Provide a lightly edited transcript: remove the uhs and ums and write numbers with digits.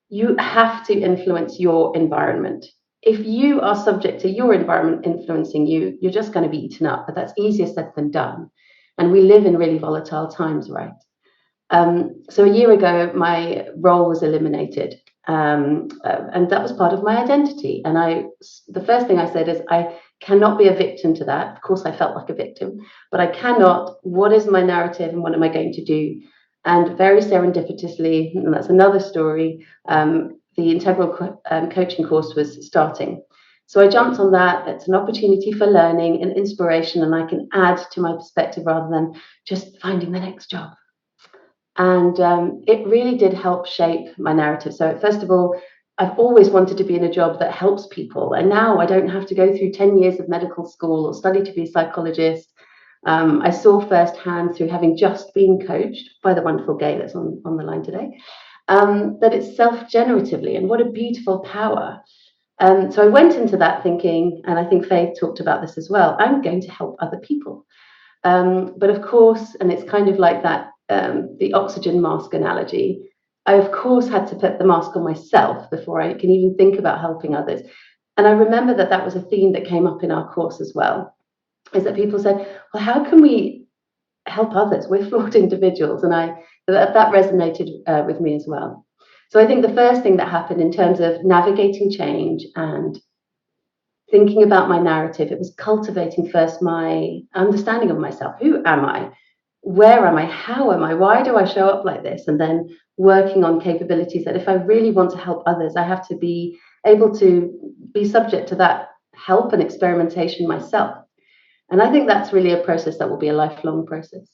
you have to influence your environment. If you are subject to your environment influencing you, you're just going to be eaten up. But that's easier said than done. And we live in really volatile times, right? So a year ago, my role was eliminated, and that was part of my identity. And the first thing I said is, I cannot be a victim to that. Of course, I felt like a victim, but I cannot. What is my narrative, and what am I going to do? And very serendipitously, and that's another story. The integral coaching course was starting. So I jumped on that. It's an opportunity for learning and inspiration, and I can add to my perspective rather than just finding the next job. And it really did help shape my narrative. So, first of all, I've always wanted to be in a job that helps people. And now I don't have to go through 10 years of medical school or study to be a psychologist. I saw firsthand through having just been coached by the wonderful Gay that's on the line today, that it's self-generatively, and what a beautiful power. So I went into that thinking, and I think Faith talked about this as well, I'm going to help other people. But of course, and it's kind of like that, the oxygen mask analogy, I of course had to put the mask on myself before I can even think about helping others. And I remember that that was a theme that came up in our course as well, is that people said, well, how can we help others? We're flawed individuals. And that resonated with me as well. So I think the first thing that happened in terms of navigating change and thinking about my narrative, it was cultivating first my understanding of myself. Who am I? Where am I? How am I? Why do I show up like this? And then working on capabilities that if I really want to help others, I have to be able to be subject to that help and experimentation myself. And I think that's really a process that will be a lifelong process.